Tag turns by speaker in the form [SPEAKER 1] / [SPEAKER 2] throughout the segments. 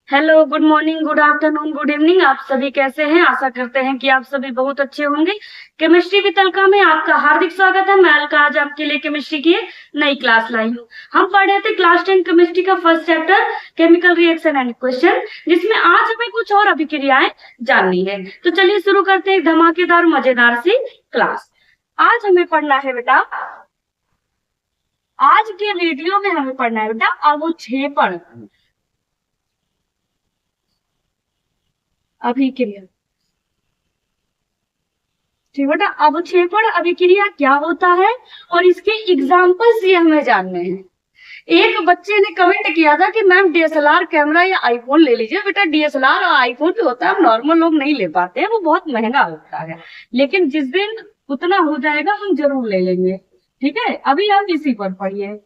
[SPEAKER 1] Hello, good morning, good afternoon, good evening. आप सभी कैसे हैं? आशा करते हैं कि आप सभी बहुत अच्छे होंगे। केमिस्ट्री वितलका में आपका हार्दिक स्वागत है। मैं अलका आज आपके लिए केमिस्ट्री की एक नई क्लास लाई हूँ। हम पढ़ रहे थे क्लास 10 केमिस्ट्री का first chapter chemical reaction and equation, जिसमें आज हमें कुछ और अभिक्रियाएं जाननी है। तो चलिए शुरू करते हैं एक धमाकेदार मजेदार सी क्लास। आज हमें पढ़ना है बेटा, आज के वीडियो में हमें पढ़ना है बेटा अवक्षेपण अभिक्रिया। ठीक बेटा, अवक्षेपण अभिक्रिया क्या होता है और इसके एग्जाम्पल्स ये हमें जानने हैं। एक बच्चे ने कमेंट किया था कि मैम डीएसएलआर कैमरा या आईफोन ले लीजिए। बेटा डीएसएलआर और आईफोन जो होता है नॉर्मल लोग नहीं ले पाते हैं, वो बहुत महंगा होता है। लेकिन जिस दिन उतना हो जाएगा हम जरूर ले लेंगे। ठीक है, अभी हम इसी पर पढ़िए।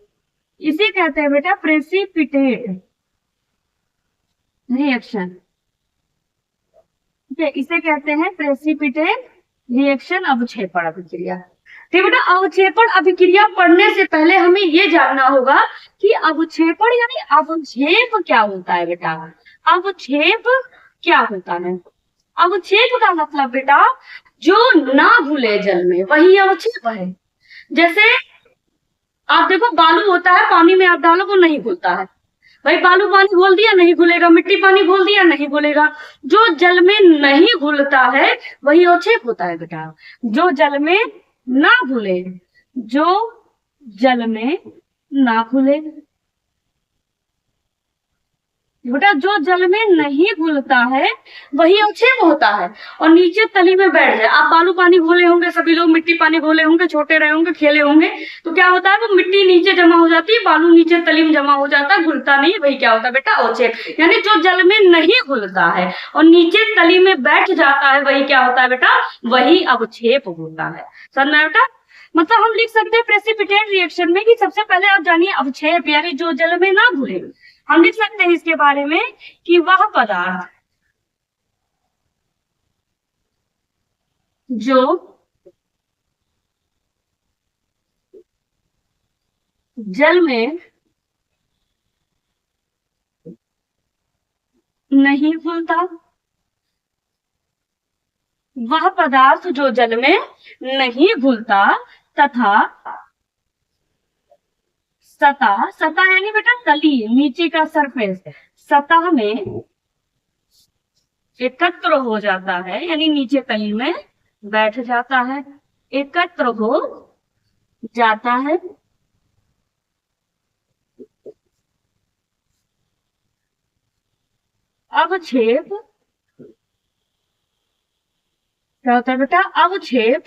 [SPEAKER 1] इसे कहते हैं बेटा प्रेसिपिटेट रिएक्शन। ठीक है, इसे कहते हैं प्रेसिपिटेट रिएक्शन, अवक्षेपण अभिक्रिया। ठीक बेटा, अवक्षेपण अभिक्रिया पढ़ने से पहले हमें ये जानना होगा कि अवक्षेपण यानी अवक्षेप क्या होता है। बेटा अवक्षेप क्या होता है? अवक्षेप का मतलब बेटा जो ना घुले जल में, वही अवक्षेप है। जैसे आप देखो बालू होता है, पानी में आप डालो वो नहीं घुलता है। भाई बालू पानी घोल दिया नहीं घुलेगा, मिट्टी पानी घोल दिया नहीं घुलेगा। जो जल में नहीं घुलता है वही अवक्षेप होता है बेटा। जो जल में ना घुले, जो जल में ना घुले बेटा, जो जल में नहीं घुलता है वही अवक्षेप होता है। और नीचे तली में बैठ जाए, आप बालू पानी घोले होंगे, सभी लोग मिट्टी पानी घोले होंगे, छोटे रहे होंगे, खेले होंगे, तो क्या होता है वो मिट्टी नीचे जमा हो जाती है, बालू नीचे तली में जमा हो जाता है, घुलता नहीं, वही क्या होता है बेटा अवक्षेप। यानी जो जल में नहीं घुलता है और नीचे तली में बैठ जाता है वही क्या होता है बेटा, वही अवक्षेप होता है। समझ में बेटा? मतलब हम लिख सकते हैं प्रेसिपिटेट रिएक्शन में कि सबसे पहले आप जानिए अवक्षेप यानी जो जल में ना घुले। हम लिख सकते हैं इसके बारे में कि वह पदार्थ जो जल में नहीं घुलता, वह पदार्थ जो जल में नहीं घुलता तथा सतह, सतह यानी बेटा तली, नीचे का सरफेस, सतह में एकत्र हो जाता है, यानी नीचे तली में बैठ जाता है, एकत्र हो जाता है। अवक्षेप क्या होता है बेटा? अवक्षेप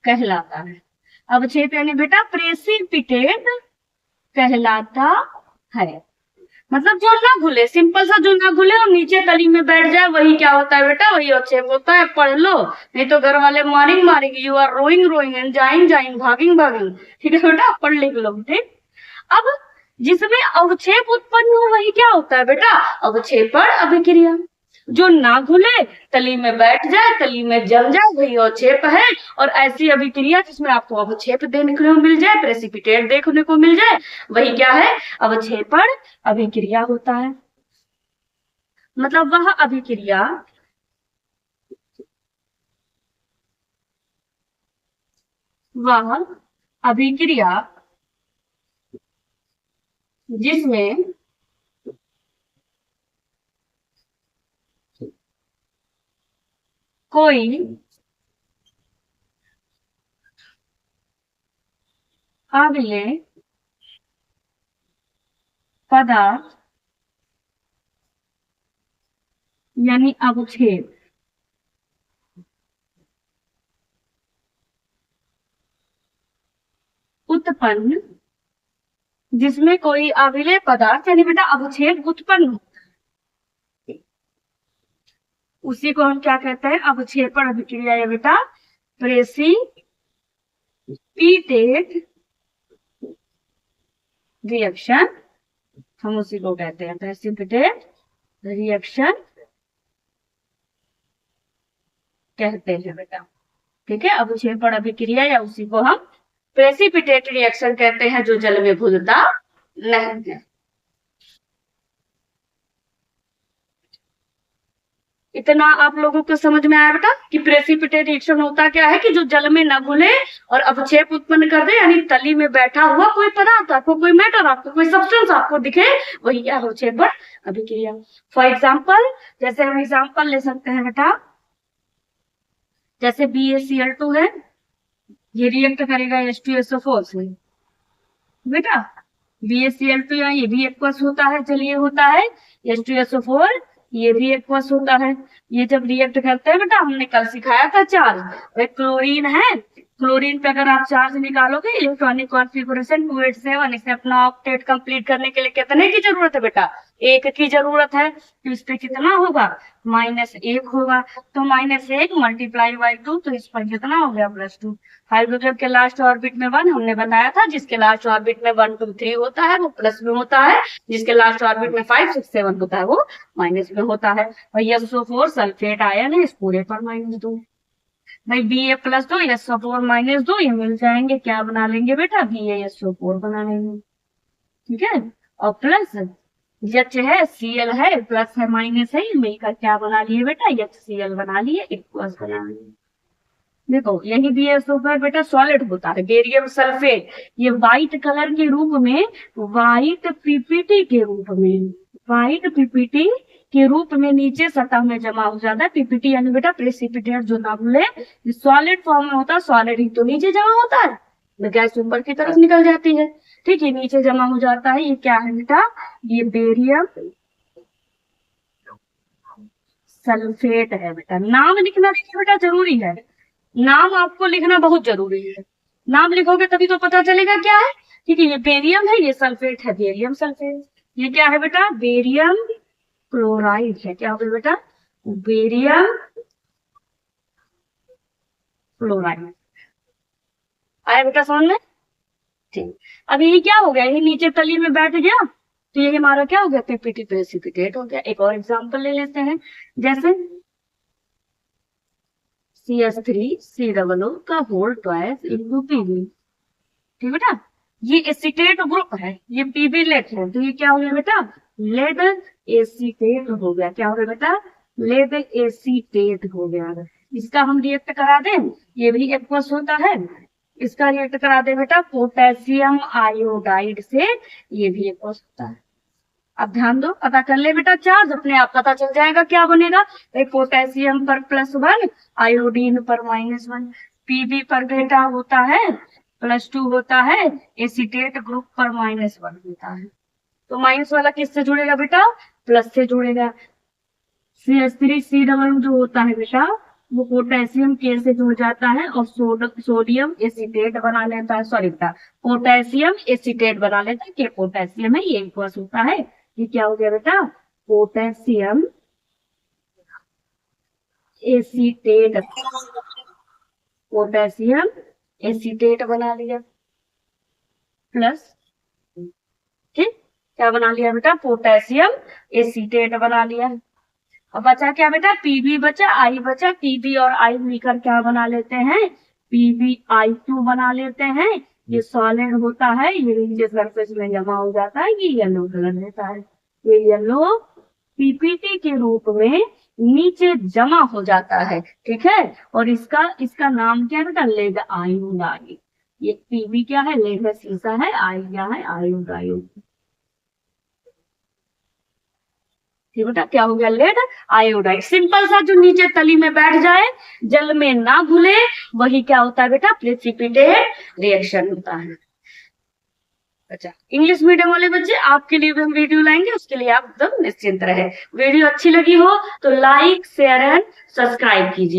[SPEAKER 1] कहलाता है। अवक्षेप यानी बेटा प्रेसिपिटेट कहलाता है। मतलब जो ना घुले, सिंपल सा जो ना घुले और नीचे तली में बैठ जाए वही क्या होता है बेटा, वही अवक्षेप होता है। पढ़ लो, नहीं तो घर वाले मारेंगे मारेंगे। यू आर रोइंग रोइंग एंड जाइंग जाइंग, भागिंग भागिंग। ठीक है बेटा, पढ़ लिख लो। ठीक, अब जिसमें अवक्षेप उत्पन्न हो वही क्या होता है बेटा, अवक्षेपण अभिक्रिया। जो ना घुले, तली में बैठ जाए, तली में जम जाए, वही अवक्षेप है। और ऐसी अभिक्रिया जिसमें आपको अवक्षेप देखने को मिल जाए, प्रेसिपिटेट देखने को मिल जाए, वही क्या है, अवक्षेपण अभिक्रिया होता है। मतलब वह अभिक्रिया वह अभिक्रिया जिसमें कोई काबिले पदार्थ यानी अवक्षेप उत्पन्न, जिसमें कोई अविलेय पदार्थ यानी बेटा अवक्षेप उत्पन्न, उसी को हम क्या कहते हैं, अवक्षेपण अभिक्रिया या बेटा प्रेसिपिटेट रिएक्शन, हम उसी को कहते हैं प्रेसिपिटेट रिएक्शन कहते हैं बेटा। ठीक है, अवक्षेपण अभिक्रिया या उसी को हम प्रेसिपिटेट रिएक्शन कहते हैं, जो जल में घुलता नहीं है। इतना आप लोगों को समझ में आया बेटा कि प्रेसिपिटेट रिएक्शन होता क्या है कि जो जल में न घुले और अवक्षेप उत्पन्न कर दे, यानी तली में बैठा हुआ कोई पदार्थ आपको, कोई मैटर आपको, कोई सब्सटेंस आपको दिखे, वही क्या अवक्षेपण अभिक्रिया। फॉर एग्जाम्पल, जैसे हम एग्जाम्पल ले सकते हैं बेटा, जैसे BaCl2 है, ये रिएक्ट करेगा H2SO4 से बेटा। BaCl2 ये भी एक्वस होता है, चलिए होता है H2SO4, ये भी एक्वस होता है। ये जब रिएक्ट करते हैं बेटा, हमने कल सिखाया था चार्ज, वे क्लोरीन है, क्लोरीन पे अगर आप चार्ज निकालोगे इलेक्ट्रॉनिक कॉन्फ़िगरेशन 287, इसे अपना ऑक्टेट कंप्लीट करने के लिए कितने की जरूरत है बेटा? 1 की जरूरत है। तो इस पे कितना होगा? -1 होगा। तो -1 मल्टीप्लाई बाई 2, तो इस पर कितना हो गया? +2। हाइड्रोजन के लास्ट ऑर्बिट में 1 हमने बताया था, जिसके लास्ट ऑर्बिट में 1 2 3 होता है वो प्लस में होता है, जिसके लास्ट ऑर्बिट में 5 6 7 होता है वो माइनस में होता है। और SO4 सल्फेट आयन है, इस पूरे पर -2। भाई Ba+2 SO4 -2, ये मिल जाएंगे, क्या बना लेंगे बेटा? BaSO4 बना लेंगे, ठीक है। और प्लस H है, Cl है, प्लस है माइनस है, ये मिलकर क्या बना लिए बेटा? HCl बना लिए, एक्वस बना लिए। देखो यही BaSO4 बेटा सॉलिड होता है, बेरियम सल्फेट, ये व्हाइट कलर के रूप में, व्हाइट पीपीटी के रूप में, व्हाइट पीपीटी के रूप में नीचे सतह में जमा हो जाता है। पीपीटी यानी बेटा प्रेसिपिटेट जो ना भूले, सॉलिड फॉर्म में होता है, सॉलिड ही तो नीचे जमा होता है, गैस ऊपर की तरफ निकल जाती है, ठीक है, नीचे जमा हो जाता है। ये क्या है बेटा? ये बेरियम सल्फेट है बेटा। नाम लिखना देखिए बेटा जरूरी है, नाम आपको लिखना बहुत जरूरी है। नाम लिखोगे तभी तो पता चलेगा क्या है, ठीक है। ये बेरियम है, ये सल्फेट है, बेरियम सल्फेट। ये क्या है बेटा? बेरियम क्लोराइड है। क्या होगा बेटा? Barium chloride. आया बेटा समझ में? ठीक। अब ये क्या हो गया? ये नीचे तली में बैठ गया, तो ये हमारा क्या हो गया? पीपीटी प्रेसिपिटेट हो गया। एक और एग्जांपल ले लेते हैं, जैसे CH3COO का होल ट्वाइस इनटू PB, ठीक बेटा। ये एसीटेट ग्रुप है, ये PB लेट है, तो ये क्या हो गया बेटा? लेड एसीटेट हो गया। क्या हो गया बेटा? लेड एसीटेट हो गया। इसका हम रिएक्ट करा दें, ये भी एक्वस होता है, इसका रिएक्ट करा दे बेटा पोटेशियम आयोडाइड से, ये भी एक्वस होता है। अब ध्यान दो, पता कर ले बेटा चार्ज, अपने आप पता चल जाएगा क्या बनेगा। पोटेशियम पर +1, आयोडीन पर -1, PB पर बेटा होता है +2 होता है, एसीटेट ग्रुप पर -1 होता है। तो माइनस वाला किससे जुड़ेगा बेटा? प्लस से जुड़ेगा। CH3COO जो होता है बेटा, वो पोटेशियम के से जुड़ जाता है और सोडियम एसीटेट बना लेता है, सॉरी बेटा पोटेशियम एसीटेट बना लेता है। के पोटेशियम है, ये एक्वस होता है। ये क्या हो गया बेटा? पोटेशियम एसीटेट, पोटेशियम एसीटेट बना लिया, प्लस, ठीक, क्या बना लिया बेटा? पोटेशियम एसीटेट बना लिया। अब बचा क्या बेटा? PB बचा, I बचा, PB और I मिलकर क्या बना लेते हैं? PbI2 बना लेते हैं। ये सॉलिड होता है, ये नीचे सरफेस में जमा हो जाता है, ये येलो कलर देता है, ये येलो पीपीटी के रूप में नीचे जमा हो जाता है, ठीक है। और इसका नाम क्या है बेटा? Lead iodide. ये PB क्या है? लेड है, सीसा है, I क्या है? आयोडाइड। बेटा क्या हो गया? Lead iodide. सिंपल सा, जो नीचे तली में बैठ जाए, जल में ना घुले, वही क्या होता है बेटा? प्रेसिपिटेट रिएक्शन होता है। अच्छा, इंग्लिश मीडियम वाले बच्चे आपके लिए भी हम वीडियो लाएंगे, उसके लिए आप एकदम निश्चिंत रहे। वीडियो अच्छी लगी हो तो लाइक शेयर एंड सब्सक्राइब कीजिए।